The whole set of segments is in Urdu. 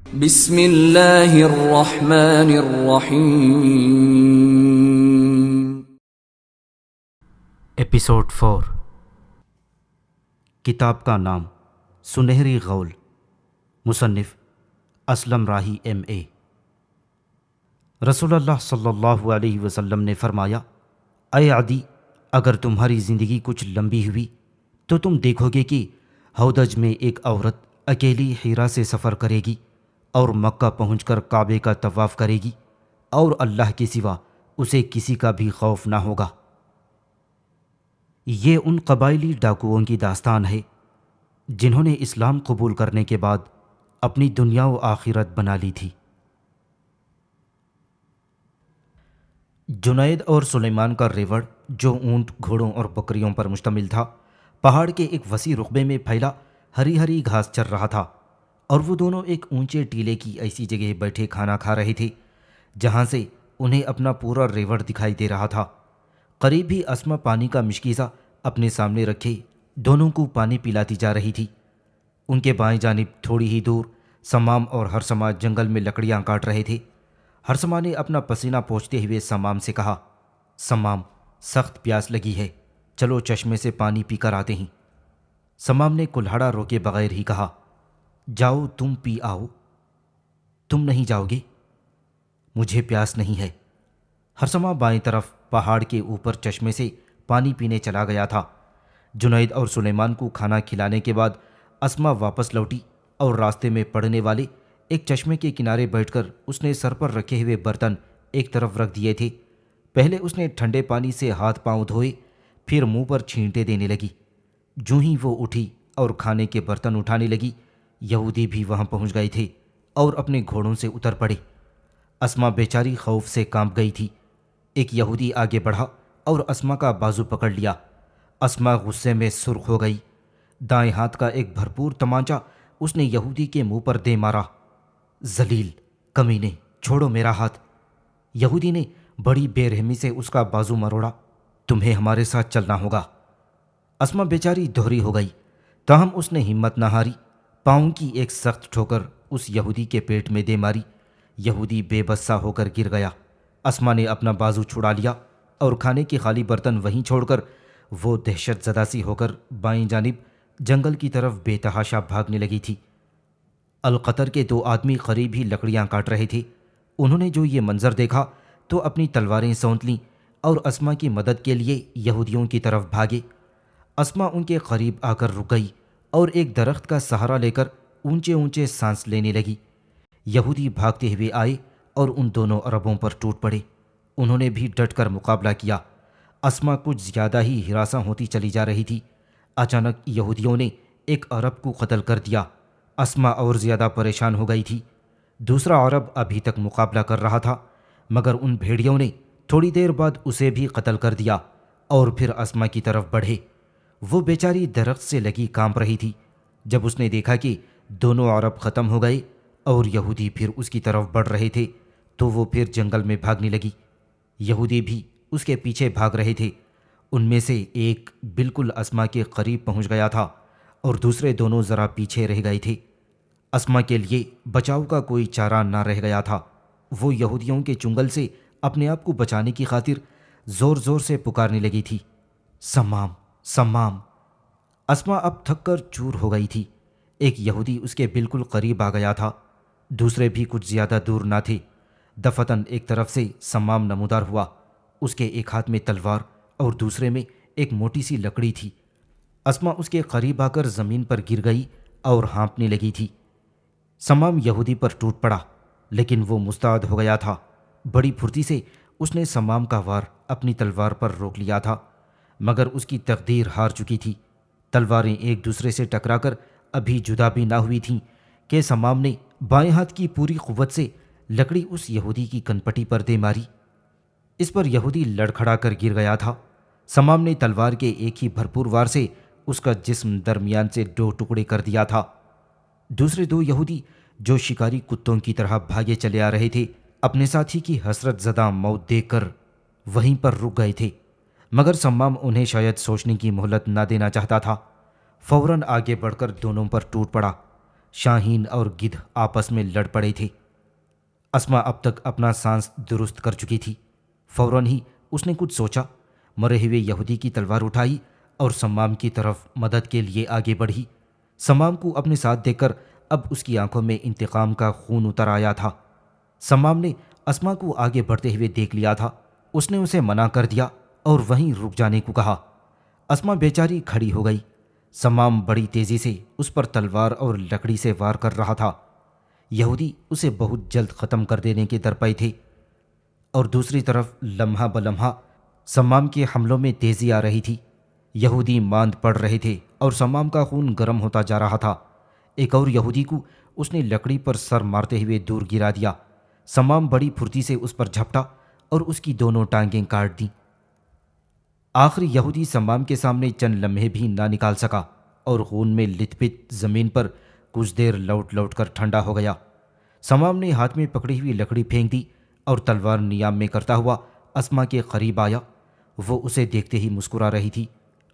بسم اللہ الرحمن الرحیم۔ ایپیسوڈ 4۔ کتاب کا نام سنہری غول، مصنف اسلم راہی MA۔ رسول اللہ صلی اللہ علیہ وسلم نے فرمایا، اے عدی، اگر تمہاری زندگی کچھ لمبی ہوئی تو تم دیکھو گے کہ ہودج میں ایک عورت اکیلی حرا سے سفر کرے گی اور مکہ پہنچ کر کعبے کا طواف کرے گی، اور اللہ کے سوا اسے کسی کا بھی خوف نہ ہوگا۔ یہ ان قبائلی ڈاکوؤں کی داستان ہے جنہوں نے اسلام قبول کرنے کے بعد اپنی دنیا و آخرت بنا لی تھی۔ جنید اور سلیمان کا ریوڑ، جو اونٹ، گھوڑوں اور بکریوں پر مشتمل تھا، پہاڑ کے ایک وسیع رقبے میں پھیلا ہری ہری گھاس چر رہا تھا، اور وہ دونوں ایک اونچے ٹیلے کی ایسی جگہ بیٹھے کھانا کھا رہے تھے جہاں سے انہیں اپنا پورا ریوڑ دکھائی دے رہا تھا۔ قریب ہی اسما پانی کا مشکیزہ اپنے سامنے رکھے دونوں کو پانی پلاتی جا رہی تھی۔ ان کے بائیں جانب تھوڑی ہی دور سمام اور ہرسما جنگل میں لکڑیاں کاٹ رہے تھے۔ ہرسما نے اپنا پسینہ پوچھتے ہوئے سمام سے کہا، سمام، سخت پیاس لگی ہے، چلو چشمے سے پانی پی کر آتے ہیں۔ سمام نے کلہڑا روکے بغیر ہی کہا، جاؤ تم پی آؤ۔ تم نہیں جاؤ گے؟ مجھے پیاس نہیں ہے۔ ہرسما بائیں طرف پہاڑ کے اوپر چشمے سے پانی پینے چلا گیا تھا۔ جنید اور سلیمان کو کھانا کھلانے کے بعد اسما واپس لوٹی اور راستے میں پڑنے والے ایک چشمے کے کنارے بیٹھ کر اس نے سر پر رکھے ہوئے برتن ایک طرف رکھ دیے تھے۔ پہلے اس نے ٹھنڈے پانی سے ہاتھ پاؤں دھوئے، پھر منہ پر چھینٹے دینے لگی۔ جوں ہی وہ اٹھی اور کھانے کے برتن اٹھانے لگی، یہودی بھی وہاں پہنچ گئے تھے اور اپنے گھوڑوں سے اتر پڑے۔ اسما بیچاری خوف سے کانپ گئی تھی۔ ایک یہودی آگے بڑھا اور اسما کا بازو پکڑ لیا۔ اسما غصے میں سرخ ہو گئی۔ دائیں ہاتھ کا ایک بھرپور تمانچہ اس نے یہودی کے منہ پر دے مارا۔ ذلیل، کمینے، چھوڑو میرا ہاتھ۔ یہودی نے بڑی بے رحمی سے اس کا بازو مروڑا۔ تمہیں ہمارے ساتھ چلنا ہوگا۔ اسما بیچاری دوہری ہو گئی، تاہم اس نے ہمت نہ ہاری۔ پاؤں کی ایک سخت ٹھوکر اس یہودی کے پیٹ میں دے ماری۔ یہودی بے بس سا ہو کر گر گیا۔ اسما نے اپنا بازو چھڑا لیا اور کھانے کے خالی برتن وہیں چھوڑ کر وہ دہشت زدہ سی ہو کر بائیں جانب جنگل کی طرف بے تحاشا بھاگنے لگی تھی۔ القطر کے دو آدمی قریب ہی لکڑیاں کاٹ رہے تھے۔ انہوں نے جو یہ منظر دیکھا تو اپنی تلواریں سونت لیں اور اسما کی مدد کے لیے یہودیوں کی طرف بھاگے۔ اسما ان کے قریب آ کر رک گئی اور ایک درخت کا سہارا لے کر اونچے اونچے سانس لینے لگی۔ یہودی بھاگتے ہوئے آئے اور ان دونوں عربوں پر ٹوٹ پڑے۔ انہوں نے بھی ڈٹ کر مقابلہ کیا۔ اسما کچھ زیادہ ہی ہراساں ہوتی چلی جا رہی تھی۔ اچانک یہودیوں نے ایک عرب کو قتل کر دیا۔ اسما اور زیادہ پریشان ہو گئی تھی۔ دوسرا عرب ابھی تک مقابلہ کر رہا تھا، مگر ان بھیڑیوں نے تھوڑی دیر بعد اسے بھی قتل کر دیا اور پھر اسما کی طرف بڑھے۔ وہ بیچاری درخت سے لگی کانپ رہی تھی۔ جب اس نے دیکھا کہ دونوں عرب ختم ہو گئے اور یہودی پھر اس کی طرف بڑھ رہے تھے تو وہ پھر جنگل میں بھاگنے لگی۔ یہودی بھی اس کے پیچھے بھاگ رہے تھے۔ ان میں سے ایک بالکل اسما کے قریب پہنچ گیا تھا اور دوسرے دونوں ذرا پیچھے رہ گئے تھے۔ اسما کے لیے بچاؤ کا کوئی چارہ نہ رہ گیا تھا۔ وہ یہودیوں کے چنگل سے اپنے آپ کو بچانے کی خاطر زور زور سے پکارنے لگی تھی، سمام، سمام۔ اسما اب تھک کر چور ہو گئی تھی۔ ایک یہودی اس کے بالکل قریب آ گیا تھا، دوسرے بھی کچھ زیادہ دور نہ تھے۔ دفتن ایک طرف سے سمام نمودار ہوا۔ اس کے ایک ہاتھ میں تلوار اور دوسرے میں ایک موٹی سی لکڑی تھی۔ اسما اس کے قریب آ کر زمین پر گر گئی اور ہانپنے لگی تھی۔ سمام یہودی پر ٹوٹ پڑا، لیکن وہ مستعد ہو گیا تھا۔ بڑی پھرتی سے اس نے سمام کا وار اپنی تلوار پر روک لیا تھا، مگر اس کی تقدیر ہار چکی تھی۔ تلواریں ایک دوسرے سے ٹکرا کر ابھی جدا بھی نہ ہوئی تھیں کہ سمام نے بائیں ہاتھ کی پوری قوت سے لکڑی اس یہودی کی کنپٹی پر دے ماری۔ اس پر یہودی لڑکھڑا کر گر گیا تھا۔ سمام نے تلوار کے ایک ہی بھرپور وار سے اس کا جسم درمیان سے دو ٹکڑے کر دیا تھا۔ دوسرے دو یہودی جو شکاری کتوں کی طرح بھاگے چلے آ رہے تھے، اپنے ساتھی کی حسرت زدہ موت دیکھ کر وہیں پر رک گئے تھے، مگر سمام انہیں شاید سوچنے کی مہلت نہ دینا چاہتا تھا۔ فوراً آگے بڑھ کر دونوں پر ٹوٹ پڑا۔ شاہین اور گدھ آپس میں لڑ پڑے تھے۔ اسما اب تک اپنا سانس درست کر چکی تھی۔ فوراً ہی اس نے کچھ سوچا، مرے ہوئے یہودی کی تلوار اٹھائی اور سمام کی طرف مدد کے لیے آگے بڑھی۔ سمام کو اپنے ساتھ دیکھ کر اب اس کی آنکھوں میں انتقام کا خون اتر آیا تھا۔ سمام نے اسما کو آگے بڑھتے ہوئے دیکھ لیا تھا۔ اس نے اسے منع کر دیا اور وہیں رک جانے کو کہا۔ اسما بیچاری کھڑی ہو گئی۔ سمام بڑی تیزی سے اس پر تلوار اور لکڑی سے وار کر رہا تھا۔ یہودی اسے بہت جلد ختم کر دینے کے درپے تھے، اور دوسری طرف لمحہ بلمحہ سمام کے حملوں میں تیزی آ رہی تھی۔ یہودی ماند پڑ رہے تھے اور سمام کا خون گرم ہوتا جا رہا تھا۔ ایک اور یہودی کو اس نے لکڑی پر سر مارتے ہوئے دور گرا دیا۔ سمام بڑی پھرتی سے اس پر جھپٹا اور اس کی دونوں ٹانگیں کاٹ دیں۔ آخری یہودی سمام کے سامنے چند لمحے بھی نہ نکال سکا اور خون میں لت پت زمین پر کچھ دیر لوٹ لوٹ کر ٹھنڈا ہو گیا۔ سمام نے ہاتھ میں پکڑی ہوئی لکڑی پھینک دی اور تلوار نیام میں کرتا ہوا اسما کے قریب آیا۔ وہ اسے دیکھتے ہی مسکرا رہی تھی،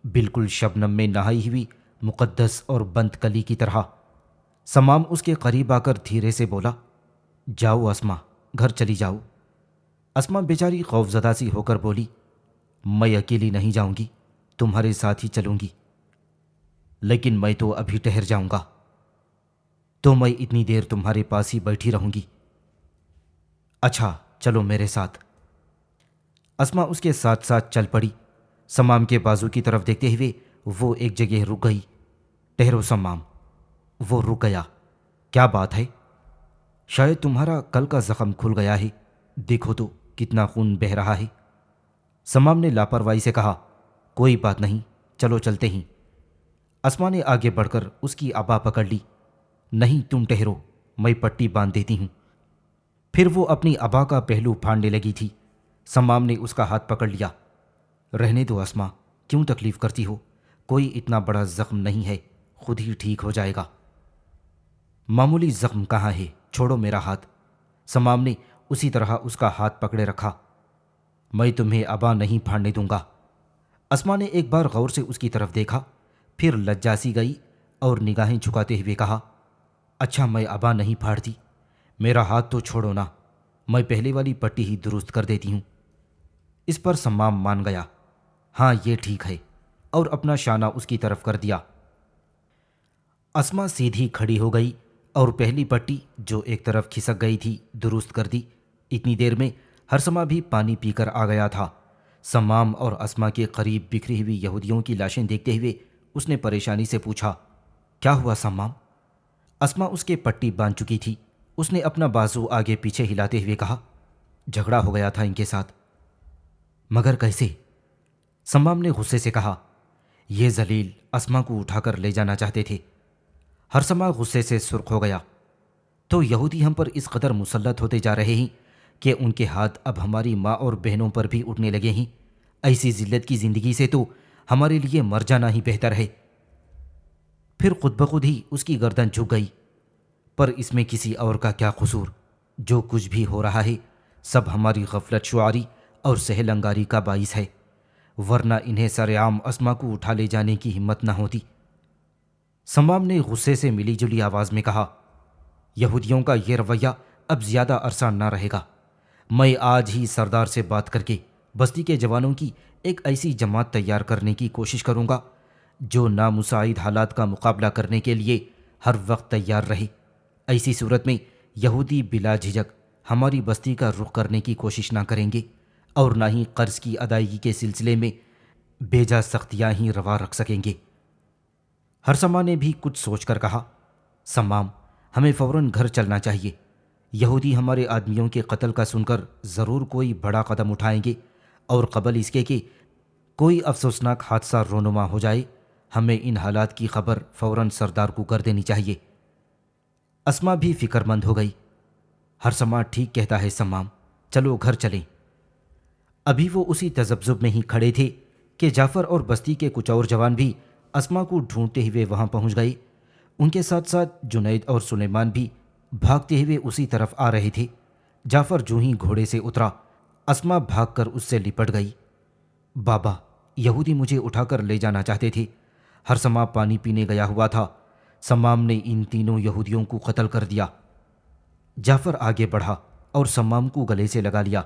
بالکل شبنم میں نہائی ہوئی مقدس اور بند کلی کی طرح۔ سمام اس کے قریب آ کر دھیرے سے بولا، جاؤ اسما، گھر چلی جاؤ۔ اسما بیچاری خوفزدہ سی ہو کر بولی، میں اکیلی نہیں جاؤں گی، تمہارے ساتھ ہی چلوں گی۔ لیکن میں تو ابھی ٹھہر جاؤں گا۔ تو میں اتنی دیر تمہارے پاس ہی بیٹھی رہوں گی۔ اچھا چلو میرے ساتھ۔ اسما اس کے ساتھ ساتھ چل پڑی۔ سمام کے بازو کی طرف دیکھتے ہوئے وہ ایک جگہ رک گئی۔ ٹھہرو سمام۔ وہ رک گیا۔ کیا بات ہے؟ شاید تمہارا کل کا زخم کھل گیا ہے، دیکھو تو کتنا خون بہہ رہا ہے۔ سمام نے لاپرواہی سے کہا، کوئی بات نہیں، چلو چلتے ہیں۔ اسما نے آگے بڑھ کر اس کی عبا پکڑ لی۔ نہیں تم ٹھہرو، میں پٹی باندھ دیتی ہوں۔ پھر وہ اپنی عبا کا پہلو پھاڑنے لگی تھی۔ سمام نے اس کا ہاتھ پکڑ لیا۔ رہنے دو اسما، کیوں تکلیف کرتی ہو؟ کوئی اتنا بڑا زخم نہیں ہے، خود ہی ٹھیک ہو جائے گا۔ معمولی زخم کہاں ہے، چھوڑو میرا ہاتھ۔ سمام نے اسی طرح اس کا ہاتھ پکڑے رکھا۔ میں تمہیں عبا نہیں پھاڑنے دوں گا۔ اسما نے ایک بار غور سے اس کی طرف دیکھا، پھر لجا سی گئی اور نگاہیں جھکاتے ہوئے کہا، اچھا میں عبا نہیں پھاڑتی، میرا ہاتھ تو چھوڑو نا، میں پہلے والی پٹی ہی درست کر دیتی ہوں۔ اس پر سمام مان گیا، ہاں یہ ٹھیک ہے، اور اپنا شانہ اس کی طرف کر دیا۔ اسما سیدھی کھڑی ہو گئی اور پہلی پٹی جو ایک طرف کھسک گئی تھی درست کر دی۔ اتنی دیر میں ہرسما بھی پانی پی کر آ گیا تھا۔ سمام اور اسما کے قریب بکھری ہوئی یہودیوں کی لاشیں دیکھتے ہوئے اس نے پریشانی سے پوچھا، کیا ہوا سمام؟ اسما اس کے پٹی باندھ چکی تھی۔ اس نے اپنا بازو آگے پیچھے ہلاتے ہوئے کہا، جھگڑا ہو گیا تھا ان کے ساتھ۔ مگر کیسے؟ سمام نے غصے سے کہا، یہ ذلیل اسما کو اٹھا کر لے جانا چاہتے تھے۔ ہرسما غصے سے سرخ ہو گیا، تو یہودی ہم پر اس قدر مسلط ہوتے جا رہے ہیں کہ ان کے ہاتھ اب ہماری ماں اور بہنوں پر بھی اٹھنے لگے ہیں۔ ایسی ذلت کی زندگی سے تو ہمارے لیے مر جانا ہی بہتر ہے۔ پھر خود بخود ہی اس کی گردن جھک گئی، پر اس میں کسی اور کا کیا قصور؟ جو کچھ بھی ہو رہا ہے سب ہماری غفلت شعاری اور سہل انگاری کا باعث ہے، ورنہ انہیں سرعام اسما کو اٹھا لے جانے کی ہمت نہ ہوتی۔ سمام نے غصے سے ملی جلی آواز میں کہا، یہودیوں کا یہ رویہ اب زیادہ عرصہ نہ رہے گا۔ میں آج ہی سردار سے بات کر کے بستی کے جوانوں کی ایک ایسی جماعت تیار کرنے کی کوشش کروں گا جو نامساعد حالات کا مقابلہ کرنے کے لیے ہر وقت تیار رہے۔ ایسی صورت میں یہودی بلا جھجک ہماری بستی کا رخ کرنے کی کوشش نہ کریں گے اور نہ ہی قرض کی ادائیگی کے سلسلے میں بیجا سختیاں ہی روا رکھ سکیں گے۔ ہرسما نے بھی کچھ سوچ کر کہا، سمام ہمیں فوراً گھر چلنا چاہیے۔ یہودی ہمارے آدمیوں کے قتل کا سن کر ضرور کوئی بڑا قدم اٹھائیں گے، اور قبل اس کے کہ کوئی افسوسناک حادثہ رونما ہو جائے ہمیں ان حالات کی خبر فوراً سردار کو کر دینی چاہیے۔ اسما بھی فکر مند ہو گئی۔ ہرسما ٹھیک کہتا ہے سمام، چلو گھر چلیں۔ ابھی وہ اسی تذبذب میں ہی کھڑے تھے کہ جعفر اور بستی کے کچھ اور جوان بھی اسما کو ڈھونڈتے ہوئے وہاں پہنچ گئے۔ ان کے ساتھ ساتھ جنید اور سلیمان بھی بھاگتے ہوئے اسی طرف آ رہے تھے۔ جعفر جو ہی گھوڑے سے اترا، اسما بھاگ کر اس سے لپٹ گئی۔ بابا، یہودی مجھے اٹھا کر لے جانا چاہتے تھے۔ ہرسما پانی پینے گیا ہوا تھا، سمام نے ان تینوں یہودیوں کو قتل کر دیا۔ جعفر آگے بڑھا اور سمام کو گلے سے لگا لیا۔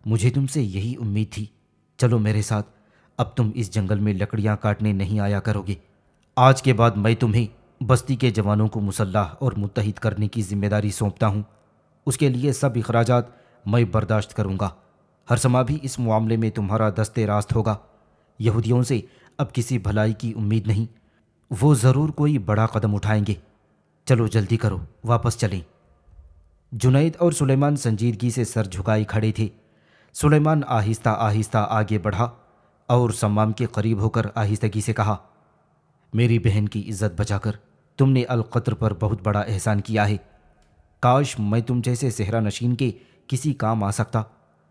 مجھے تم سے یہی امید تھی، چلو میرے ساتھ، اب تم اس جنگل میں لکڑیاں کاٹنے نہیں آیا کرو گے۔ آج کے بعد میں تمہیں بستی کے جوانوں کو مسلح اور متحد کرنے کی ذمہ داری سونپتا ہوں۔ اس کے لیے سب اخراجات میں برداشت کروں گا۔ ہر سما بھی اس معاملے میں تمہارا دست راست ہوگا۔ یہودیوں سے اب کسی بھلائی کی امید نہیں، وہ ضرور کوئی بڑا قدم اٹھائیں گے۔ چلو جلدی کرو، واپس چلیں۔ جنید اور سلیمان سنجیدگی سے سر جھکائے کھڑے تھے۔ سلیمان آہستہ آہستہ آگے بڑھا اور سمام کے قریب ہو کر آہستگی سے کہا، میری بہن کی عزت بچا کر تم نے القطر پر بہت بڑا احسان کیا ہے۔ کاش میں تم جیسے صحرا نشین کے کسی کام آ سکتا۔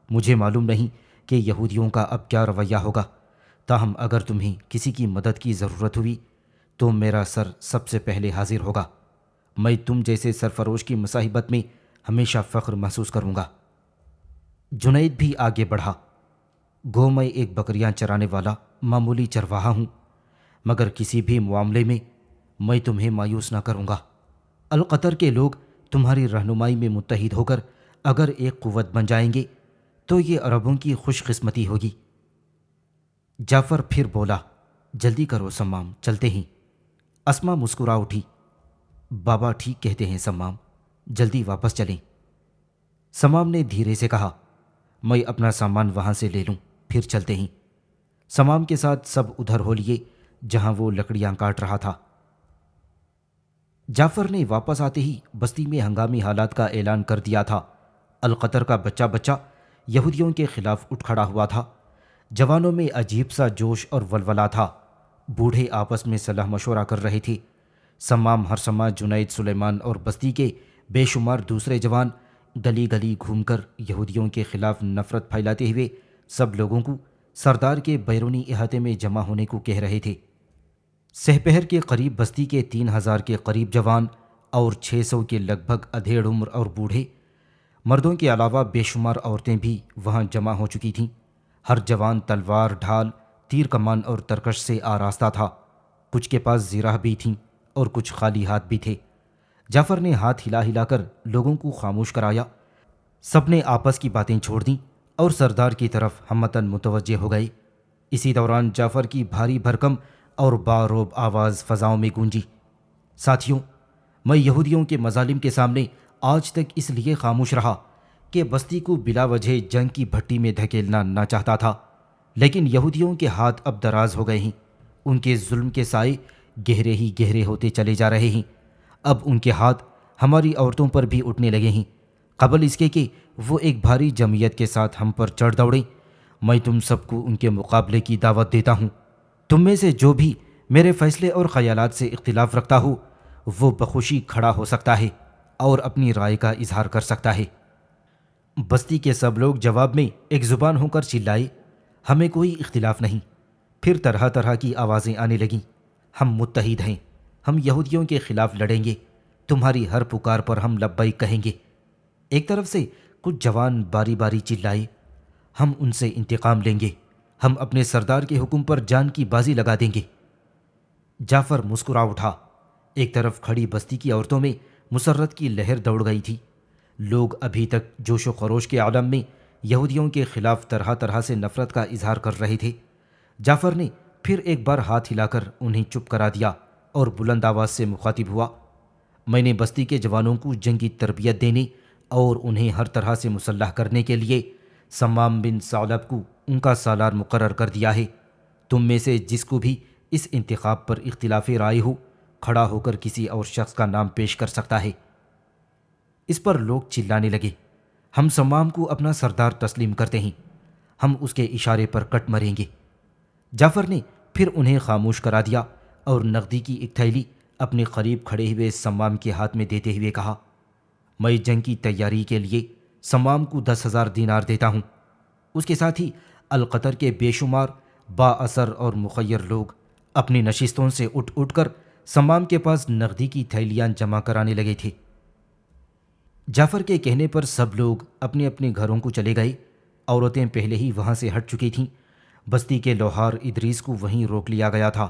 مجھے معلوم نہیں کہ یہودیوں کا اب کیا رویہ ہوگا، تاہم اگر تمہیں کسی کی مدد کی ضرورت ہوئی تو میرا سر سب سے پہلے حاضر ہوگا۔ میں تم جیسے سرفروش کی مصاحبت میں ہمیشہ فخر محسوس کروں گا۔ جنید بھی آگے بڑھا، گو میں ایک بکریاں چرانے والا معمولی چرواہا ہوں، مگر کسی بھی معاملے میں تمہیں مایوس نہ کروں گا۔ القطر کے لوگ تمہاری رہنمائی میں متحد ہو کر اگر ایک قوت بن جائیں گے تو یہ عربوں کی خوش قسمتی ہوگی۔ جعفر پھر بولا، جلدی کرو سمام، چلتے ہیں۔ اسما مسکرا اٹھی، بابا ٹھیک کہتے ہیں سمام، جلدی واپس چلیں۔ سمام نے دھیرے سے کہا، میں اپنا سامان وہاں سے لے لوں، پھر چلتے ہیں۔ سمام کے ساتھ سب ادھر ہو لیے جہاں وہ لکڑیاں کاٹ رہا تھا۔ جعفر نے واپس آتے ہی بستی میں ہنگامی حالات کا اعلان کر دیا تھا۔ القطر کا بچہ بچہ یہودیوں کے خلاف اٹھ کھڑا ہوا تھا۔ جوانوں میں عجیب سا جوش اور ولولہ تھا۔ بوڑھے آپس میں صلاح مشورہ کر رہے تھے۔ سمام، ہرسما، جنید، سلیمان اور بستی کے بے شمار دوسرے جوان گلی گلی گھوم کر یہودیوں کے خلاف نفرت پھیلاتے ہوئے سب لوگوں کو سردار کے بیرونی احاطے میں جمع ہونے کو کہہ رہے تھے۔ سہپہر کے قریب بستی کے 3000 کے قریب جوان اور 600 کے لگ بھگ ادھیڑ عمر اور بوڑھے مردوں کے علاوہ بے شمار عورتیں بھی وہاں جمع ہو چکی تھیں۔ ہر جوان تلوار، ڈھال، تیر کمان اور ترکش سے آراستہ تھا۔ کچھ کے پاس زرہ بھی تھیں اور کچھ خالی ہاتھ بھی تھے۔ جعفر نے ہاتھ ہلا ہلا کر لوگوں کو خاموش کرایا۔ سب نے آپس کی باتیں چھوڑ دیں اور سردار کی طرف ہمتاً متوجہ ہو گئے۔ اسی دوران جعفر کی بھاری بھرکم اور باروب آواز فضاؤں میں گونجی، ساتھیوں، میں یہودیوں کے مظالم کے سامنے آج تک اس لیے خاموش رہا کہ بستی کو بلا وجہ جنگ کی بھٹی میں دھکیلنا نہ چاہتا تھا، لیکن یہودیوں کے ہاتھ اب دراز ہو گئے ہیں۔ ان کے ظلم کے سائے گہرے ہی گہرے ہوتے چلے جا رہے ہیں۔ اب ان کے ہاتھ ہماری عورتوں پر بھی اٹھنے لگے ہیں، قبل اس کے کہ وہ ایک بھاری جمعیت کے ساتھ ہم پر چڑھ دوڑیں۔ میں تم سب کو ان کے مقابلے کی دعوت دیتا ہوں۔ تم میں سے جو بھی میرے فیصلے اور خیالات سے اختلاف رکھتا ہو وہ بخوشی کھڑا ہو سکتا ہے اور اپنی رائے کا اظہار کر سکتا ہے۔ بستی کے سب لوگ جواب میں ایک زبان ہو کر چلائے، ہمیں کوئی اختلاف نہیں۔ پھر طرح طرح کی آوازیں آنے لگیں، ہم متحد ہیں، ہم یہودیوں کے خلاف لڑیں گے، تمہاری ہر پکار پر ہم لبیک کہیں گے۔ ایک طرف سے کچھ جوان باری باری چلائے، ہم ان سے انتقام لیں گے، ہم اپنے سردار کے حکم پر جان کی بازی لگا دیں گے۔ جعفر مسکرا اٹھا۔ ایک طرف کھڑی بستی کی عورتوں میں مسرت کی لہر دوڑ گئی تھی۔ لوگ ابھی تک جوش و خروش کے عالم میں یہودیوں کے خلاف طرح طرح سے نفرت کا اظہار کر رہے تھے۔ جعفر نے پھر ایک بار ہاتھ ہلا کر انہیں چپ کرا دیا اور بلند آواز سے مخاطب ہوا، میں نے بستی کے جوانوں کو جنگی تربیت دینے اور انہیں ہر طرح سے مسلح کرنے کے لیے سمام بن ثعلب کو ان کا سالار مقرر کر دیا ہے۔ تم میں سے جس کو بھی اس انتخاب پر اختلاف رائے ہو، کھڑا ہو کر کسی اور شخص کا نام پیش کر سکتا ہے۔ اس پر لوگ چلانے لگے، ہم سمام کو اپنا سردار تسلیم کرتے ہیں، ہم اس کے اشارے پر کٹ مریں گے۔ جعفر نے پھر انہیں خاموش کرا دیا اور نقدی کی ایک تھیلی اپنے قریب کھڑے ہوئے سمام کے ہاتھ میں دیتے ہوئے کہا، میں جنگ کی تیاری کے لیے سمام کو 10,000 دینار دیتا ہوں۔ اس کے ساتھ ہی القطر کے بے شمار با اثر اور مخیر لوگ اپنی نشستوں سے اٹھ کر سمام کے پاس نقدی کی تھیلیاں جمع کرانے لگے تھے۔ جعفر کے کہنے پر سب لوگ اپنے اپنے گھروں کو چلے گئے۔ عورتیں پہلے ہی وہاں سے ہٹ چکی تھیں۔ بستی کے لوہار ادریس کو وہیں روک لیا گیا تھا۔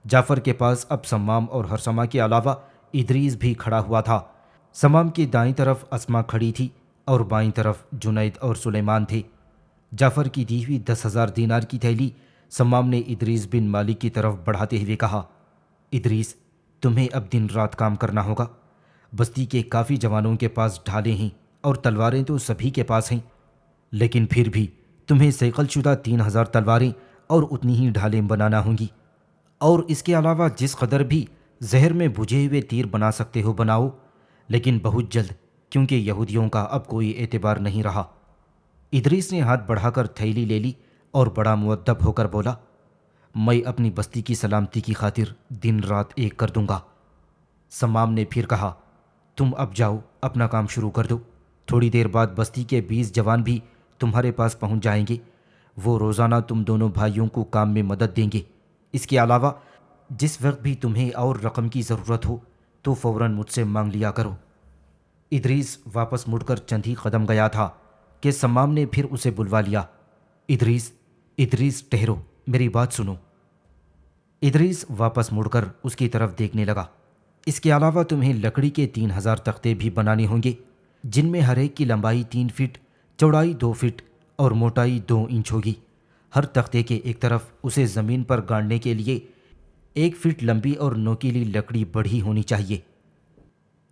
جعفر کے پاس اب سمام اور ہرسمہ کے علاوہ ادریس بھی کھڑا ہوا تھا۔ سمام کی دائیں طرف اسما کھڑی تھی اور بائیں طرف جنید اور سلیمان تھے۔ جعفر کی دی ہوئی 10,000 دینار کی تھیلی سمام نے ادریس بن مالک کی طرف بڑھاتے ہوئے کہا، ادریس، تمہیں اب دن رات کام کرنا ہوگا۔ بستی کے کافی جوانوں کے پاس ڈھالیں ہیں اور تلواریں تو سبھی کے پاس ہیں، لیکن پھر بھی تمہیں صیقل شدہ 3,000 تلواریں اور اتنی ہی ڈھالیں بنانا ہوں گی، اور اس کے علاوہ جس قدر بھی زہر میں بجھے ہوئے تیر بنا سکتے ہو بناؤ، لیکن بہت جلد، کیونکہ یہودیوں کا اب کوئی اعتبار نہیں رہا۔ ادریس نے ہاتھ بڑھا کر تھیلی لے لی اور بڑا مؤدب ہو کر بولا، میں اپنی بستی کی سلامتی کی خاطر دن رات ایک کر دوں گا۔ سمام نے پھر کہا، تم اب جاؤ، اپنا کام شروع کر دو۔ تھوڑی دیر بعد بستی کے 20 جوان بھی تمہارے پاس پہنچ جائیں گے۔ وہ روزانہ تم دونوں بھائیوں کو کام میں مدد دیں گے۔ اس کے علاوہ جس وقت بھی تمہیں اور رقم کی ضرورت ہو تو فوراً مجھ سے مانگ لیا کرو۔ ادریس واپس مڑ کر چند ہی قدم گیا تھا کہ سمام نے پھر اسے بلوا لیا۔ ادریس، ادریس، ٹھہرو، میری بات سنو۔ ادریس واپس مڑ کر اس کی طرف دیکھنے لگا۔ اس کے علاوہ تمہیں لکڑی کے 3,000 تختے بھی بنانے ہوں گے، جن میں ہر ایک کی لمبائی 3 فٹ، چوڑائی 2 فٹ اور موٹائی 2 انچ ہوگی۔ ہر تختے کے ایک طرف اسے زمین پر گاڑنے کے لیے 1 فٹ لمبی اور نوکیلی لکڑی بڑھی ہونی چاہیے۔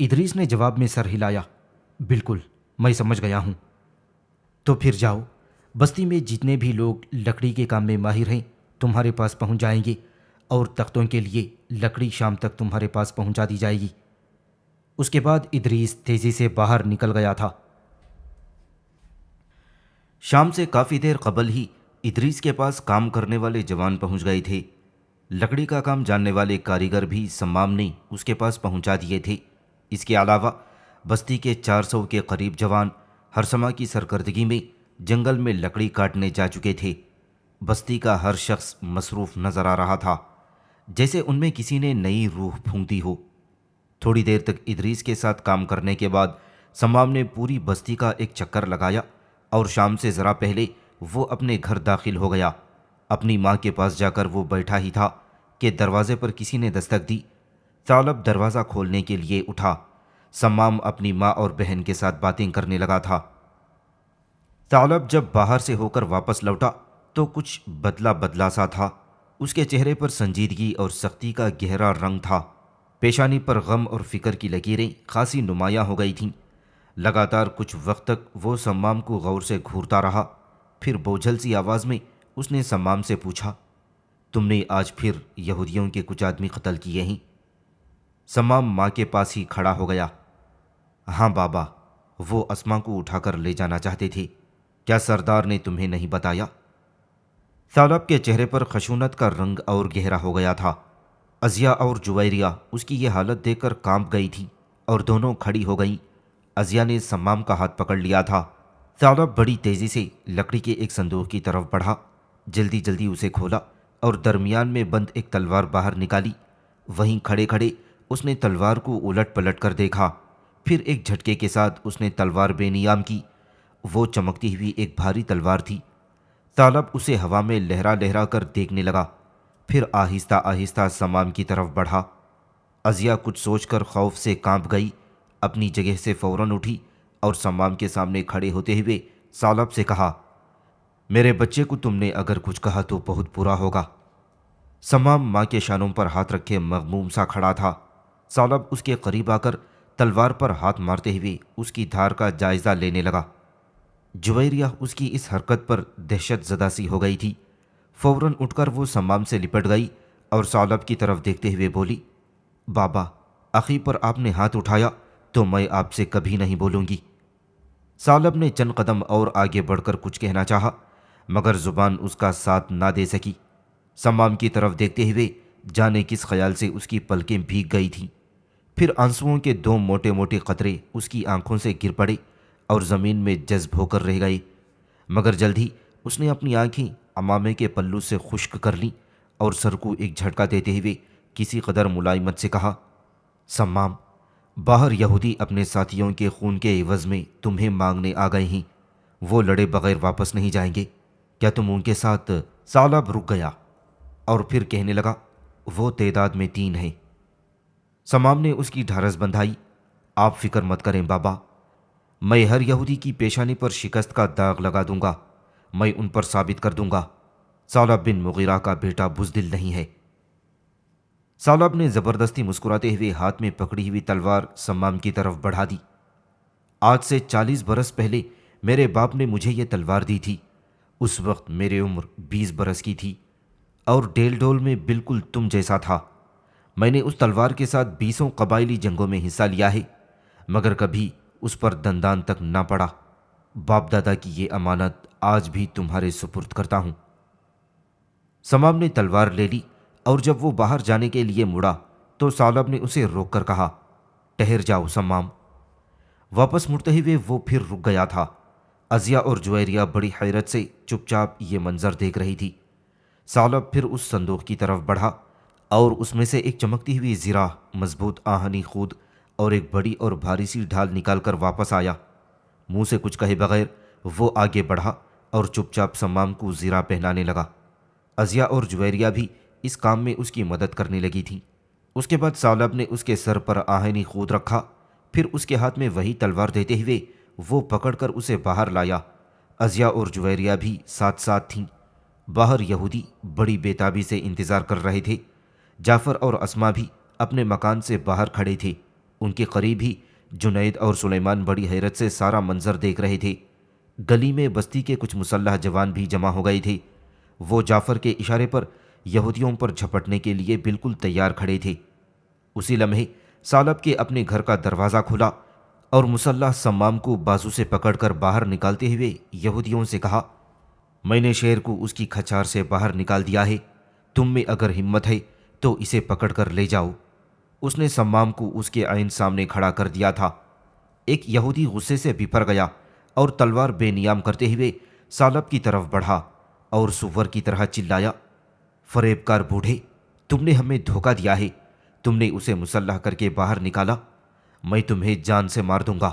ادریس نے جواب میں سر ہلایا، بالکل، میں سمجھ گیا ہوں۔ تو پھر جاؤ، بستی میں جتنے بھی لوگ لکڑی کے کام میں ماہر ہیں تمہارے پاس پہنچ جائیں گے، اور تختوں کے لیے لکڑی شام تک تمہارے پاس پہنچا دی جائے گی۔ اس کے بعد ادریس تیزی سے باہر نکل گیا تھا۔ شام سے کافی دیر قبل ہی ادریس کے پاس کام کرنے والے جوان پہنچ گئے تھے۔ لکڑی کا کام جاننے والے کاریگر بھی سمام نے اس کے پاس پہنچا دیے تھے۔ اس کے علاوہ بستی کے 400 کے قریب جوان ہرسمہ کی سرکردگی میں جنگل میں لکڑی کاٹنے جا چکے تھے۔ بستی کا ہر شخص مصروف نظر آ رہا تھا، جیسے ان میں کسی نے نئی روح پھونک دی ہو۔ تھوڑی دیر تک ادریس کے ساتھ کام کرنے کے بعد سمام نے پوری بستی کا ایک چکر لگایا اور شام سے ذرا پہلے وہ اپنے گھر داخل ہو گیا۔ اپنی ماں کے پاس جا کر وہ بیٹھا ہی تھا کہ دروازے پر کسی نے دستک دی۔ ثعلب دروازہ کھولنے کے لیے اٹھا۔ سمام اپنی ماں اور بہن کے ساتھ باتیں کرنے لگا تھا۔ ثعلب جب باہر سے ہو کر واپس لوٹا تو کچھ بدلا بدلا سا تھا۔ اس کے چہرے پر سنجیدگی اور سختی کا گہرا رنگ تھا۔ پیشانی پر غم اور فکر کی لکیریں خاصی نمایاں ہو گئی تھیں۔ لگاتار کچھ وقت تک وہ سمام کو غور سے گھورتا رہا، پھر بوجھل سی آواز میں اس نے سمام سے پوچھا، تم نے آج پھر یہودیوں کے کچھ آدمی قتل کیے ہیں؟ سمام ماں کے پاس ہی کھڑا ہو گیا۔ ہاں بابا، وہ اسما کو اٹھا کر لے جانا چاہتے تھے، کیا سردار نے تمہیں نہیں بتایا؟ ثعلب کے چہرے پر خشونت کا رنگ اور گہرا ہو گیا تھا۔ ازیا اور جویریہ اس کی یہ حالت دیکھ کر کانپ گئی تھیں اور دونوں کھڑی ہو گئیں۔ ازیا نے سمام کا ہاتھ پکڑ لیا تھا۔ ثعلب بڑی تیزی سے لکڑی کے ایک صندوق کی طرف بڑھا، جلدی جلدی اسے کھولا اور درمیان میں بند ایک تلوار باہر نکالی۔ وہیں کھڑے کھڑے اس نے تلوار کو الٹ پلٹ کر دیکھا، پھر ایک جھٹکے کے ساتھ اس نے تلوار بے نیام کی۔ وہ چمکتی ہوئی ایک بھاری تلوار تھی۔ ثعلب اسے ہوا میں لہرا لہرا کر دیکھنے لگا، پھر آہستہ آہستہ سمام کی طرف بڑھا۔ ازیا کچھ سوچ کر خوف سے کانپ گئی، اپنی جگہ سے فوراً اٹھی اور سمام کے سامنے کھڑے ہوتے ہوئے ثعلب سے کہا، میرے بچے کو تم نے اگر کچھ کہا تو بہت برا ہوگا۔ سمام ماں کے شانوں پر ہاتھ رکھے مغموم سا کھڑا تھا۔ ثعلب اس کے قریب آ کر تلوار پر ہاتھ مارتے ہوئے اس کی دھار کا جائزہ لینے لگا۔ جویریہ اس کی اس حرکت پر دہشت زدہ سی ہو گئی تھی۔ فوراً اٹھ کر وہ سمام سے لپٹ گئی اور ثعلب کی طرف دیکھتے ہوئے بولی، بابا، اخی پر آپ نے ہاتھ اٹھایا تو میں آپ سے کبھی نہیں بولوں گی۔ ثعلب نے چند قدم اور آگے بڑھ کر کچھ کہنا چاہا، مگر زبان اس کا ساتھ نہ دے سکی۔ سمام کی طرف دیکھتے ہوئے جانے کس خیال سے اس کی پلکیں بھیگ گئی تھیں، پھر آنسوؤں کے 2 موٹے موٹے قطرے اس کی آنکھوں سے گر پڑے اور زمین میں جذب ہو کر رہ گئے۔ مگر جلد ہی اس نے اپنی آنکھیں عمامے کے پلو سے خشک کر لیں اور سر کو ایک جھٹکا دیتے ہوئے کسی قدر ملائمت سے کہا، سمام، باہر یہودی اپنے ساتھیوں کے خون کے عوض میں تمہیں مانگنے آ گئے ہیں، وہ لڑے بغیر واپس نہیں جائیں گے، کیا تم ان کے ساتھ؟ ثعلب رک گیا اور پھر کہنے لگا، وہ تعداد میں 3 ہیں۔ سمام نے اس کی ڈھارس بندھائی۔ آپ فکر مت کریں بابا، میں ہر یہودی کی پیشانی پر شکست کا داغ لگا دوں گا، میں ان پر ثابت کر دوں گا ثعلب بن مغیرہ کا بیٹا بزدل نہیں ہے۔ ثعلب نے زبردستی مسکراتے ہوئے ہاتھ میں پکڑی ہوئی تلوار سمام کی طرف بڑھا دی۔ آج سے 40 برس پہلے میرے باپ نے مجھے یہ تلوار دی تھی۔ اس وقت میری عمر 20 برس کی تھی اور ڈیل ڈول میں بالکل تم جیسا تھا۔ میں نے اس تلوار کے ساتھ 20 قبائلی جنگوں میں حصہ لیا ہے، مگر کبھی اس پر دندان تک نہ پڑا۔ باپ دادا کی یہ امانت آج بھی تمہارے سپرد کرتا ہوں۔ سمام نے تلوار لے لی اور جب وہ باہر جانے کے لیے مڑا تو ثعلب نے اسے روک کر کہا، ٹھہر جاؤ سمام۔ واپس مڑتے ہوئے وہ پھر رک گیا تھا۔ ازیا اور جویریہ بڑی حیرت سے چپ چاپ یہ منظر دیکھ رہی تھی۔ ثعلب پھر اس صندوق کی طرف بڑھا اور اس میں سے ایک چمکتی ہوئی زرہ، مضبوط آہنی خود اور ایک بڑی اور بھاری سی ڈھال نکال کر واپس آیا۔ منہ سے کچھ کہے بغیر وہ آگے بڑھا اور چپ چاپ سمام کو زرہ پہنانے لگا۔ ازیا اور جویریہ بھی اس کام میں اس کی مدد کرنے لگی تھیں۔ اس کے بعد ثعلب نے اس کے سر پر آہنی خود رکھا، پھر اس کے ہاتھ میں وہی تلوار دیتے ہوئے وہ پکڑ کر اسے باہر لایا۔ ازیا اور جویریہ بھی ساتھ ساتھ تھیں۔ باہر یہودی بڑی بےتابی سے انتظار کر رہے تھے۔ جعفر اور اسما بھی اپنے مکان سے باہر کھڑے تھے۔ ان کے قریب ہی جنید اور سلیمان بڑی حیرت سے سارا منظر دیکھ رہے تھے۔ گلی میں بستی کے کچھ مسلح جوان بھی جمع ہو گئے تھے۔ وہ جعفر کے اشارے پر یہودیوں پر جھپٹنے کے لیے بالکل تیار کھڑے تھے۔ اسی لمحے ثعلب کے اپنے گھر کا دروازہ کھلا اور مسلح سمام کو بازو سے پکڑ کر باہر نکالتے ہوئے یہودیوں سے کہا، میں نے شیر کو اس کی کھچار سے باہر نکال دیا ہے، تم میں اگر ہمت ہے تو اسے پکڑ کر لے جاؤ۔ اس نے سمام کو اس کے عین سامنے کھڑا کر دیا تھا۔ ایک یہودی غصے سے بپھر گیا اور تلوار بے نیام کرتے ہوئے ثعلب کی طرف بڑھا اور سور کی طرح چلایا، فریب کار بوڑھے، تم نے ہمیں دھوکہ دیا ہے، تم نے اسے مسلح کر کے باہر نکالا، میں تمہیں جان سے مار دوں گا۔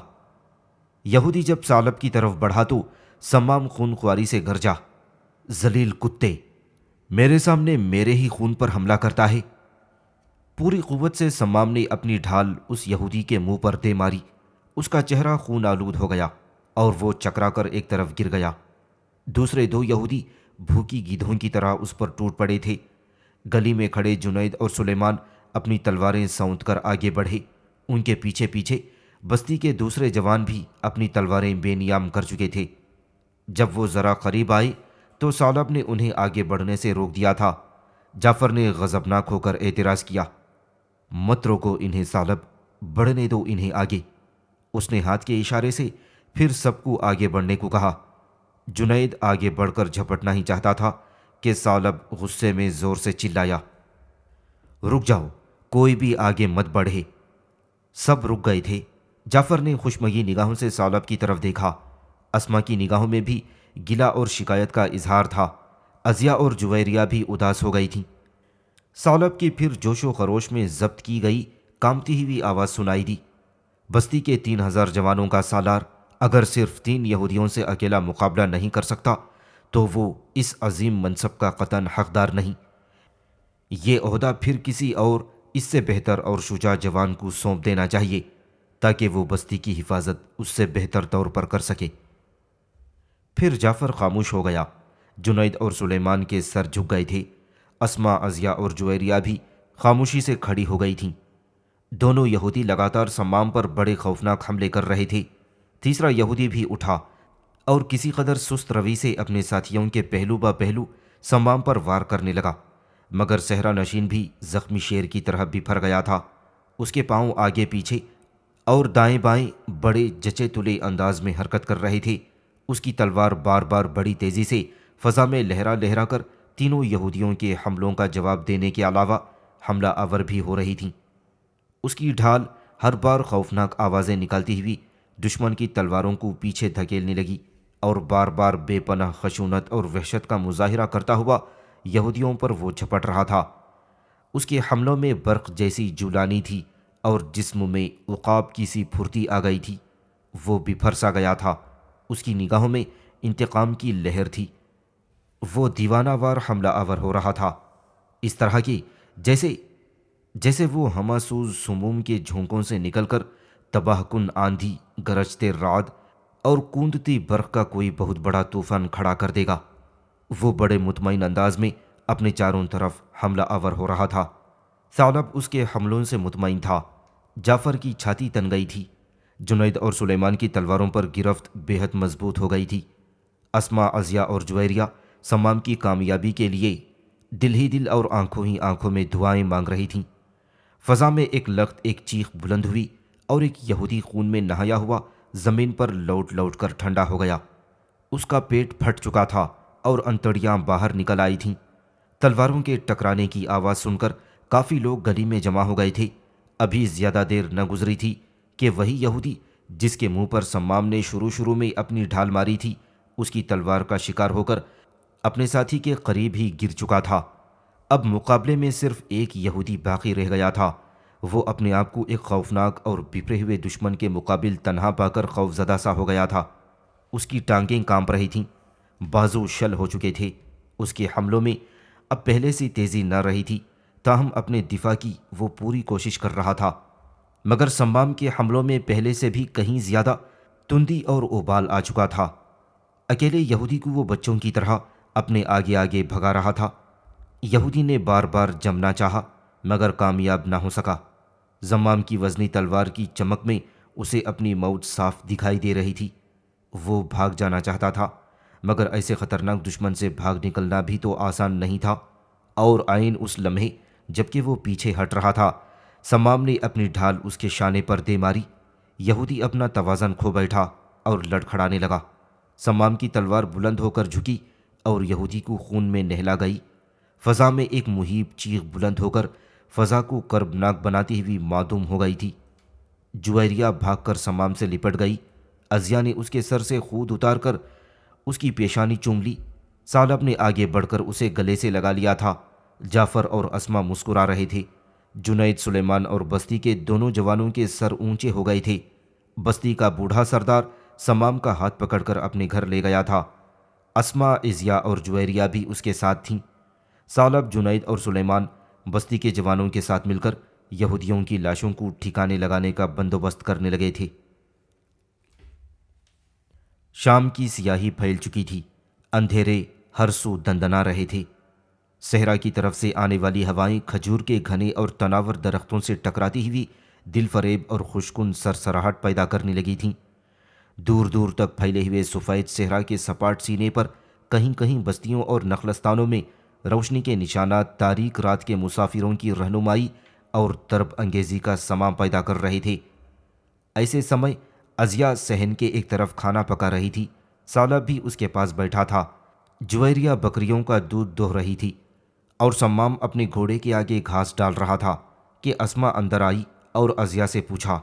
یہودی جب ثعلب کی طرف بڑھا تو سمام خون خواری سے گرجا، ذلیل کتے، میرے سامنے میرے ہی خون پر حملہ کرتا ہے۔ پوری قوت سے سمام نے اپنی ڈھال اس یہودی کے منہ پر دے ماری۔ اس کا چہرہ خون آلود ہو گیا اور وہ چکرا کر ایک طرف گر گیا۔ دوسرے 2 یہودی بھوکی گیدھوں کی طرح اس پر ٹوٹ پڑے تھے۔ گلی میں کھڑے جنید اور سلیمان اپنی تلواریں سونت کر آگے بڑھے۔ ان کے پیچھے پیچھے بستی کے دوسرے جوان بھی اپنی تلواریں بے نیام کر چکے تھے۔ جب وہ ذرا قریب آئے تو ثعلب نے انہیں آگے بڑھنے سے روک دیا تھا۔ جعفر نے غضبناک ہو کر اعتراض کیا، مت روکو انہیں ثعلب، بڑھنے دو انہیں آگے۔ اس نے ہاتھ کے اشارے سے پھر سب کو آگے بڑھنے کو کہا۔ جنید آگے بڑھ کر جھپٹنا ہی چاہتا تھا کہ ثعلب غصے میں زور سے چلایا، رک جاؤ، کوئی بھی آگے مت بڑھے۔ سب رک گئے تھے۔ جعفر نے خوشمگی نگاہوں سے ثعلب کی طرف دیکھا۔ اسما کی نگاہوں میں بھی گلہ اور شکایت کا اظہار تھا۔ ازیا اور جویریہ بھی اداس ہو گئی تھیں۔ ثعلب کی پھر جوش و خروش میں ضبط کی گئی کامتی ہوئی آواز سنائی دی، بستی کے 3000 جوانوں کا سالار اگر صرف 3 یہودیوں سے اکیلا مقابلہ نہیں کر سکتا تو وہ اس عظیم منصب کا قطعاً حقدار نہیں۔ یہ عہدہ پھر کسی اور اس سے بہتر اور شجاع جوان کو سونپ دینا چاہیے تاکہ وہ بستی کی حفاظت اس سے بہتر طور پر کر سکے۔ پھر جعفر خاموش ہو گیا۔ جنید اور سلیمان کے سر جھک گئے تھے۔ اسما، ازیا اور جویریہ بھی خاموشی سے کھڑی ہو گئی تھیں۔ دونوں یہودی لگاتار سمام پر بڑے خوفناک حملے کر رہے تھے۔ تیسرا یہودی بھی اٹھا اور کسی قدر سست روی سے اپنے ساتھیوں کے پہلو با پہلو سمام پر وار کرنے لگا، مگر صحرا نشین بھی زخمی شیر کی طرح بپھر گیا تھا۔ اس کے پاؤں آگے پیچھے اور دائیں بائیں بڑے جچے تلے انداز میں حرکت کر رہے تھے۔ اس کی تلوار بار بار بڑی تیزی سے فضا میں لہرا لہرا کر تینوں یہودیوں کے حملوں کا جواب دینے کے علاوہ حملہ آور بھی ہو رہی تھیں۔ اس کی ڈھال ہر بار خوفناک آوازیں نکالتی ہوئی دشمن کی تلواروں کو پیچھے دھکیلنے لگی اور بار بار بے پناہ خشونت اور وحشت کا مظاہرہ کرتا ہوا یہودیوں پر وہ جھپٹ رہا تھا۔ اس کے حملوں میں برق جیسی جولانی تھی اور جسم میں عقاب کی سی پھرتی آ گئی تھی۔ وہ بپھر سا گیا تھا۔ اس کی نگاہوں میں انتقام کی لہر تھی۔ وہ دیوانہ وار حملہ آور ہو رہا تھا۔ اس طرح کی جیسے جیسے وہ ہماسوز سموم کے جھونکوں سے نکل کر تباہ کن آندھی، گرجتے رعد اور کوندتی برق کا کوئی بہت بڑا طوفان کھڑا کر دے گا۔ وہ بڑے مطمئن انداز میں اپنے چاروں طرف حملہ آور ہو رہا تھا۔ ثعلب اس کے حملوں سے مطمئن تھا۔ جعفر کی چھاتی تن گئی تھی۔ جنید اور سلیمان کی تلواروں پر گرفت بے حد مضبوط ہو گئی تھی۔ اسما، عزیہ اور جویریہ سمام کی کامیابی کے لیے دل ہی دل اور آنکھوں ہی آنکھوں میں دعائیں مانگ رہی تھیں۔ فضا میں ایک لخت، ایک چیخ بلند ہوئی اور ایک یہودی خون میں نہایا ہوا زمین پر لوٹ لوٹ کر ٹھنڈا ہو گیا۔ اس کا پیٹ پھٹ چکا تھا اور انتڑیاں باہر نکل آئی تھیں۔ تلواروں کے ٹکرانے کی آواز سن کر کافی لوگ گلی میں جمع ہو گئے تھے۔ ابھی زیادہ دیر نہ گزری تھی کہ وہی یہودی جس کے منہ پر سمام نے شروع میں اپنی ڈھال ماری تھی، اس کی تلوار کا شکار ہو کر اپنے ساتھی کے قریب ہی گر چکا تھا۔ اب مقابلے میں صرف ایک یہودی باقی رہ گیا تھا۔ وہ اپنے آپ کو ایک خوفناک اور بپھرے ہوئے دشمن کے مقابل تنہا پا کر خوفزدہ سا ہو گیا تھا۔ اس کی ٹانگیں کانپ رہی تھیں، بازو شل ہو چکے تھے۔ اس کے حملوں میں اب پہلے سی تیزی نہ رہی تھی، تاہم اپنے دفاع کی وہ پوری کوشش کر رہا تھا، مگر سمام کے حملوں میں پہلے سے بھی کہیں زیادہ تندی اور ابال آ چکا تھا۔ اکیلے یہودی کو وہ بچوں کی طرح اپنے آگے آگے بھگا رہا تھا۔ یہودی نے بار بار جمنا چاہا مگر کامیاب نہ ہو سکا۔ زمام کی وزنی تلوار کی چمک میں اسے اپنی موت صاف دکھائی دے رہی تھی۔ وہ بھاگ جانا چاہتا تھا، مگر ایسے خطرناک دشمن سے بھاگ نکلنا بھی تو آسان نہیں تھا۔ اور عین اس لمحے جبکہ وہ پیچھے ہٹ رہا تھا، سمام نے اپنی ڈھال اس کے شانے پر دے ماری۔ یہودی اپنا توازن کھو بیٹھا اور لڑکھڑانے لگا۔ سمام کی تلوار بلند ہو کر جھکی اور یہودی کو خون میں نہلا گئی۔ فضا میں ایک مہیب چیخ بلند ہو کر فضا کو کربناک بناتی ہوئی معدوم ہو گئی تھی۔ جویریہ بھاگ کر سمام سے لپٹ گئی۔ عزیہ نے اس کے سر سے خود اتار کر اس کی پیشانی چوم لی۔ ثعلب نے آگے بڑھ کر اسے گلے سے لگا لیا تھا۔ جعفر اور اسما مسکرا رہے تھے۔ جنید، سلیمان اور بستی کے دونوں جوانوں کے سر اونچے ہو گئے تھے۔ بستی کا بوڑھا سردار سمام کا ہاتھ پکڑ کر اپنے گھر لے گیا تھا۔ اسما، عزیہ اور جویریہ بھی اس کے ساتھ تھیں۔ ثعلب، جنید اور سلیمان بستی کے جوانوں کے ساتھ مل کر یہودیوں کی لاشوں کو ٹھکانے لگانے کا بندوبست کرنے لگے تھے۔ شام کی سیاہی پھیل چکی تھی۔ اندھیرے ہر سو دندنا رہے تھے۔ صحرا کی طرف سے آنے والی ہوائیں کھجور کے گھنے اور تناور درختوں سے ٹکراتی ہوئی دل فریب اور خوشکن سرسراہٹ پیدا کرنے لگی تھیں۔ دور دور تک پھیلے ہوئے سفید صحرا کے سپاٹ سینے پر کہیں کہیں بستیوں اور نخلستانوں میں روشنی کے نشانات تاریک رات کے مسافروں کی رہنمائی اور درب انگیزی کا سماں پیدا کر رہے تھے۔ ایسے سمے عزیہ صحن کے ایک طرف کھانا پکا رہی تھی۔ ثعلب بھی اس کے پاس بیٹھا تھا۔ جویریہ بکریوں کا دودھ دوہ رہی تھی اور سمام اپنے گھوڑے کے آگے گھاس ڈال رہا تھا کہ اسما اندر آئی اور عزیہ سے پوچھا،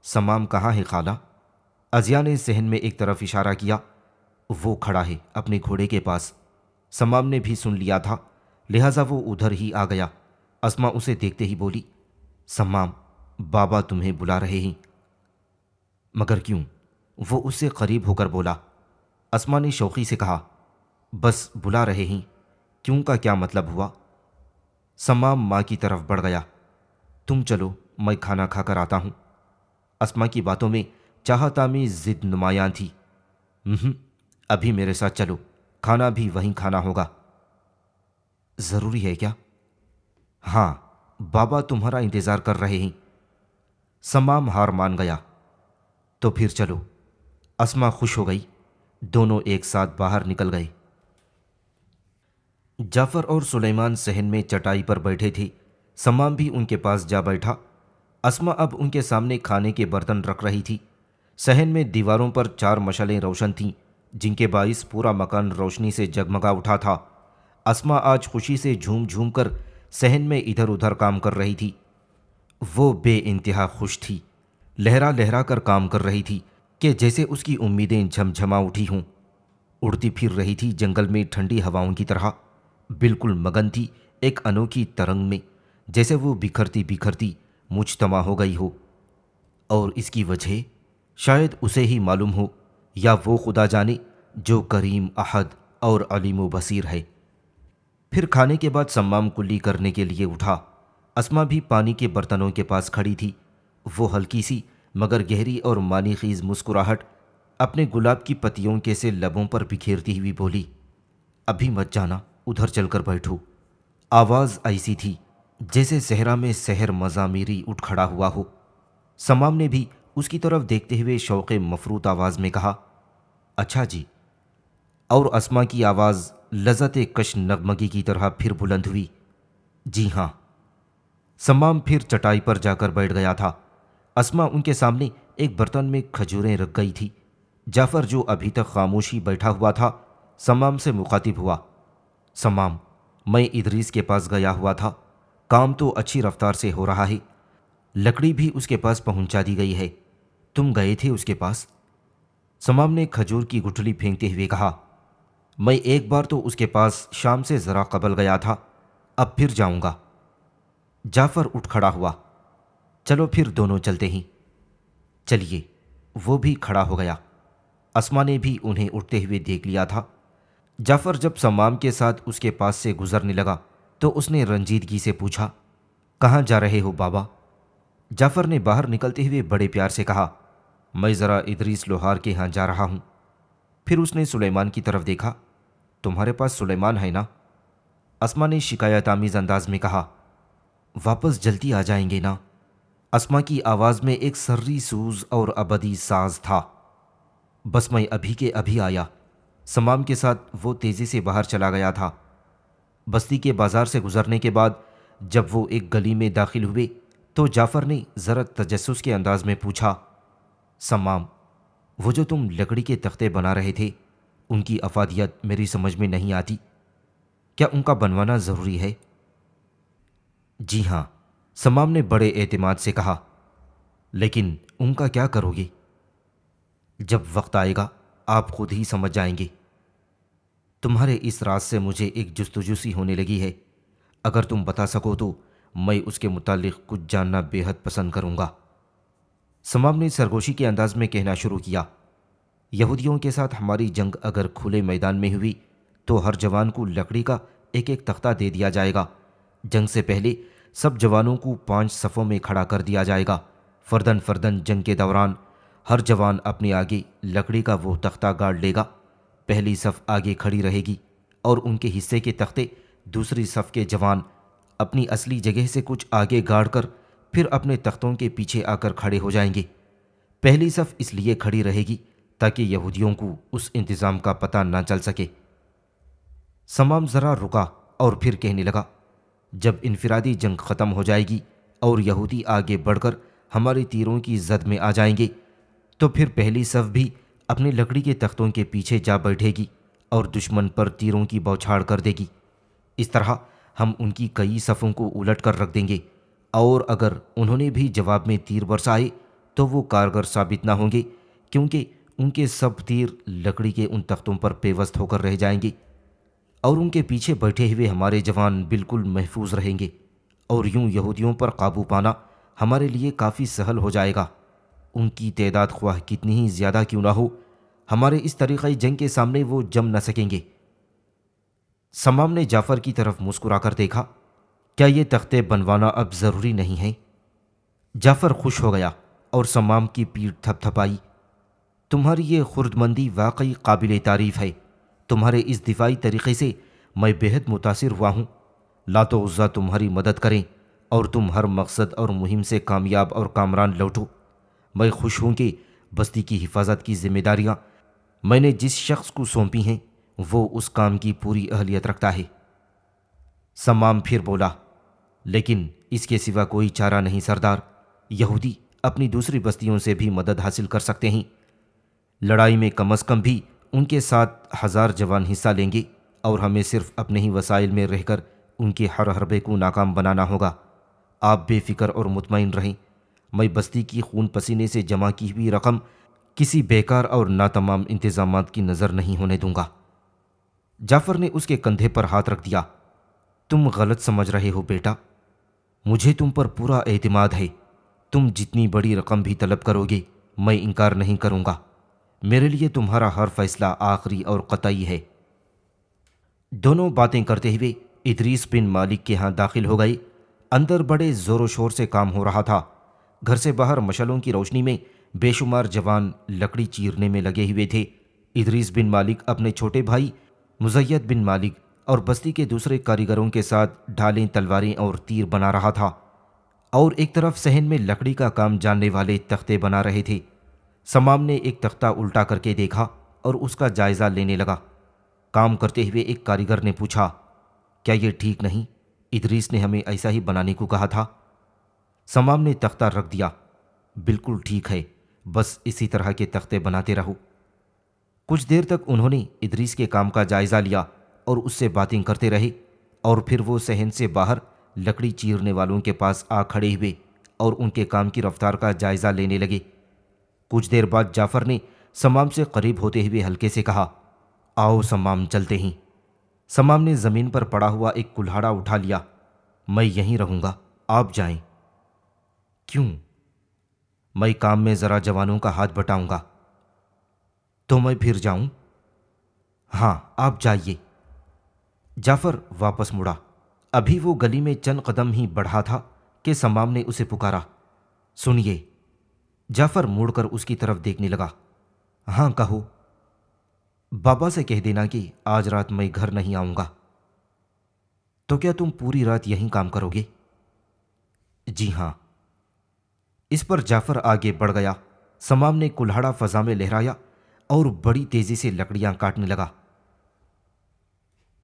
سمام کہاں ہے خالہ؟ عزیہ نے صحن میں ایک طرف اشارہ کیا۔ وہ کھڑا ہے اپنے گھوڑے کے پاس۔ سمام نے بھی سن لیا تھا، لہٰذا وہ ادھر ہی آ گیا۔ اسما اسے دیکھتے ہی بولی، سمام، بابا تمہیں بلا رہے ہیں۔ مگر کیوں؟ وہ اس سے قریب ہو کر بولا۔ اسما نے شوقی سے کہا، بس بلا رہے ہیں، کیوں کا کیا مطلب ہوا؟ سمام ماں کی طرف بڑھ گیا۔ تم چلو، میں کھانا کھا کر آتا ہوں۔ اسما کی باتوں میں چاہت آمیز ضد نمایاں تھی۔ ابھی میرے ساتھ چلو، کھانا بھی وہیں کھانا ہوگا۔ ضروری ہے کیا؟ ہاں، بابا تمہارا انتظار کر رہے ہیں۔ سمام ہار مان گیا۔ تو پھر چلو۔ اسما خوش ہو گئی۔ دونوں ایک ساتھ باہر نکل گئے۔ جعفر اور سلیمان صحن میں چٹائی پر بیٹھے تھے۔ سمام بھی ان کے پاس جا بیٹھا۔ اسما اب ان کے سامنے کھانے کے برتن رکھ رہی تھی۔ صحن میں دیواروں پر 4 مشعلیں روشن تھیں، جن کے باعث پورا مکان روشنی سے جگمگا اٹھا تھا۔ اسما آج خوشی سے جھوم جھوم کر صحن میں ادھر ادھر کام کر رہی تھی۔ وہ بے انتہا خوش تھی، لہرا لہرا کر کام کر رہی تھی کہ جیسے اس کی امیدیں جھمجھما اٹھی ہوں۔ اڑتی پھر رہی تھی جنگل میں ٹھنڈی ہواؤں کی طرح، بالکل مگن تھی ایک انوکھی ترنگ میں، جیسے وہ بکھرتی بکھرتی مجتمع ہو گئی ہو۔ اور اس کی وجہ شاید اسے ہی معلوم ہو، یا وہ خدا جانے جو کریم، احد اور علیم و بصیر ہے۔ پھر کھانے کے بعد سمام کلی کرنے کے لیے اٹھا۔ اسما بھی پانی کے برتنوں کے پاس کھڑی تھی۔ وہ ہلکی سی مگر گہری اور معنی خیز مسکراہٹ اپنے گلاب کی پتیوں کے سے لبوں پر بکھیرتی ہوئی بولی، ابھی مت جانا، ادھر چل کر بیٹھو۔ آواز ایسی تھی جیسے صحرا میں سحر مزامیری اٹھ کھڑا ہوا ہو۔ سمام نے بھی اس کی طرف دیکھتے ہوئے شوق مفروط آواز میں کہا، اچھا جی۔ اور اسما کی آواز لذت کش نغمگی کی طرح پھر بلند ہوئی، جی ہاں۔ سمام پھر چٹائی پر جا کر بیٹھ گیا تھا۔ اسما ان کے سامنے ایک برتن میں کھجوریں رکھ گئی تھی۔ جعفر جو ابھی تک خاموشی بیٹھا ہوا تھا سمام سے مخاطب ہوا، سمام، میں ادریس کے پاس گیا ہوا تھا، کام تو اچھی رفتار سے ہو رہا ہے، لکڑی بھی اس کے پاس پہنچا دی گئی ہے، تم گئے تھے اس کے پاس؟ سمام نے کھجور کی گٹھلی پھینکتے ہوئے کہا، میں ایک بار تو اس کے پاس شام سے ذرا قبل گیا تھا، اب پھر جاؤں گا۔ جعفر اٹھ کھڑا ہوا، چلو پھر دونوں چلتے ہیں۔ چلیے، وہ بھی کھڑا ہو گیا۔ اسما نے بھی انہیں اٹھتے ہوئے دیکھ لیا تھا۔ جعفر جب سمام کے ساتھ اس کے پاس سے گزرنے لگا تو اس نے رنجیدگی سے پوچھا، کہاں جا رہے ہو بابا؟ جعفر نے باہر نکلتے ہوئے بڑے پیار سے کہا، میں ذرا ادریس لوہار کے ہاں جا رہا ہوں۔ پھر اس نے سلیمان کی طرف دیکھا، تمہارے پاس سلیمان ہے نا؟ اسما نے شکایت آمیز انداز میں کہا، واپس جلدی آ جائیں گے نا؟ اسما کی آواز میں ایک سری سوز اور ابدی ساز تھا۔ بس میں ابھی کے ابھی آیا۔ سمام کے ساتھ وہ تیزی سے باہر چلا گیا تھا۔ بستی کے بازار سے گزرنے کے بعد جب وہ ایک گلی میں داخل ہوئے تو جعفر نے ذرا تجسس کے انداز میں پوچھا، سمام، وہ جو تم لکڑی کے تختے بنا رہے تھے ان کی افادیت میری سمجھ میں نہیں آتی، کیا ان کا بنوانا ضروری ہے؟ جی ہاں، سمام نے بڑے اعتماد سے کہا، لیکن ان کا کیا کرو گے؟ جب وقت آئے گا آپ خود ہی سمجھ جائیں گے۔ تمہارے اس راز سے مجھے ایک جستجو سی ہونے لگی ہے، اگر تم بتا سکو تو میں اس کے متعلق کچھ جاننا بے حد پسند کروں گا۔ سمام نے سرگوشی کے انداز میں کہنا شروع کیا، یہودیوں کے ساتھ ہماری جنگ اگر کھلے میدان میں ہوئی تو ہر جوان کو لکڑی کا ایک ایک تختہ دے دیا جائے گا۔ جنگ سے پہلے سب جوانوں کو 5 صفوں میں کھڑا کر دیا جائے گا۔ فردن فردن جنگ کے دوران ہر جوان اپنے آگے لکڑی کا وہ تختہ گاڑ لے گا۔ پہلی صف آگے کھڑی رہے گی اور ان کے حصے کے تختے دوسری صف کے جوان اپنی اصلی جگہ سے کچھ آگے گاڑ کر پھر اپنے تختوں کے پیچھے آ کر کھڑے ہو جائیں گے۔ پہلی صف اس لیے کھڑی رہے گی تاکہ یہودیوں کو اس انتظام کا پتہ نہ چل سکے۔ سمام ذرا رکا اور پھر کہنے لگا، جب انفرادی جنگ ختم ہو جائے گی اور یہودی آگے بڑھ کر ہماری تیروں کی زد میں آ جائیں گے تو پھر پہلی صف بھی اپنے لکڑی کے تختوں کے پیچھے جا بیٹھے گی اور دشمن پر تیروں کی بوچھاڑ کر دے گی۔ اس طرح ہم ان کی کئی صفوں کو الٹ کر رکھ دیں گے، اور اگر انہوں نے بھی جواب میں تیر برسائے تو وہ کارگر ثابت نہ ہوں گے، کیونکہ ان کے سب تیر لکڑی کے ان تختوں پر پیوست ہو کر رہ جائیں گے، اور ان کے پیچھے بیٹھے ہوئے ہمارے جوان بالکل محفوظ رہیں گے، اور یوں یہودیوں پر قابو پانا ہمارے لیے کافی سہل ہو جائے گا۔ ان کی تعداد خواہ کتنی ہی زیادہ کیوں نہ ہو، ہمارے اس طریقۂ جنگ کے سامنے وہ جم نہ سکیں گے۔ سمام نے جعفر کی طرف مسکرا کر دیکھا، کیا یہ تختے بنوانا اب ضروری نہیں ہے؟ جعفر خوش ہو گیا اور سمام کی پیٹھ تھپ تھپائی، تمہاری یہ خردمندی واقعی قابل تعریف ہے۔ تمہارے اس دفاعی طریقے سے میں بے حد متاثر ہوا ہوں۔ لات و عزا تمہاری مدد کریں اور تم ہر مقصد اور مہم سے کامیاب اور کامران لوٹو۔ میں خوش ہوں کہ بستی کی حفاظت کی ذمہ داریاں میں نے جس شخص کو سونپی ہیں وہ اس کام کی پوری اہلیت رکھتا ہے۔ سمام پھر بولا، لیکن اس کے سوا کوئی چارہ نہیں سردار، یہودی اپنی دوسری بستیوں سے بھی مدد حاصل کر سکتے ہیں۔ لڑائی میں کم از کم بھی ان کے 7,000 جوان حصہ لیں گے، اور ہمیں صرف اپنے ہی وسائل میں رہ کر ان کے ہر حربے کو ناکام بنانا ہوگا۔ آپ بے فکر اور مطمئن رہیں، میں بستی کی خون پسینے سے جمع کی ہوئی رقم کسی بیکار اور ناتمام انتظامات کی نظر نہیں ہونے دوں گا۔ جعفر نے اس کے کندھے پر ہاتھ رکھ دیا، تم غلط سمجھ رہے ہو بیٹا، مجھے تم پر پورا اعتماد ہے۔ تم جتنی بڑی رقم بھی طلب کرو گے میں انکار نہیں کروں گا۔ میرے لیے تمہارا ہر فیصلہ آخری اور قطعی ہے۔ دونوں باتیں کرتے ہوئے ادریس بن مالک کے ہاں داخل ہو گئے۔ اندر بڑے زور و شور سے کام ہو رہا تھا۔ گھر سے باہر مشلوں کی روشنی میں بے شمار جوان لکڑی چیرنے میں لگے ہوئے تھے۔ ادریس بن مالک اپنے چھوٹے بھائی مزید بن مالک اور بستی کے دوسرے کاریگروں کے ساتھ ڈھالیں، تلواریں اور تیر بنا رہا تھا، اور ایک طرف صحن میں لکڑی کا کام جاننے والے تختے بنا رہے تھے۔ سمام نے ایک تختہ الٹا کر کے دیکھا اور اس کا جائزہ لینے لگا۔ کام کرتے ہوئے ایک کاریگر نے پوچھا، کیا یہ ٹھیک نہیں؟ ادریس نے ہمیں ایسا ہی بنانے کو کہا تھا۔ سمام نے تختہ رکھ دیا، بالکل ٹھیک ہے، بس اسی طرح کے تختے بناتے رہو۔ کچھ دیر تک انہوں نے ادریس کے کام کا جائزہ لیا اور اس سے باتیں کرتے رہے، اور پھر وہ صحن سے باہر لکڑی چیرنے والوں کے پاس آ کھڑے ہوئے اور ان کے کام کی رفتار کا جائزہ لینے لگے۔ کچھ دیر بعد جعفر نے سمام سے قریب ہوتے ہوئے ہلکے سے کہا، آؤ سمام، چلتے ہیں۔ سمام نے زمین پر پڑا ہوا ایک کلہاڑا اٹھا لیا۔ میں یہیں رہوں گا، آپ جائیں۔ کیوں؟ میں کام میں ذرا جوانوں کا ہاتھ بٹاؤں گا۔ تو میں پھر جاؤں؟ ہاں، آپ جائیے۔ جعفر واپس مڑا۔ ابھی وہ گلی میں چند قدم ہی بڑھا تھا کہ سمام نے اسے پکارا، سنیے۔ جعفر مڑ کر اس کی طرف دیکھنے لگا۔ ہاں کہو۔ بابا سے کہہ دینا کہ آج رات میں گھر نہیں آؤں گا۔ تو کیا تم پوری رات یہیں کام کرو گے؟ جی ہاں۔ اس پر جعفر آگے بڑھ گیا۔ سمام نے کلہاڑا فضا میں لہرایا اور بڑی تیزی سے لکڑیاں کاٹنے لگا۔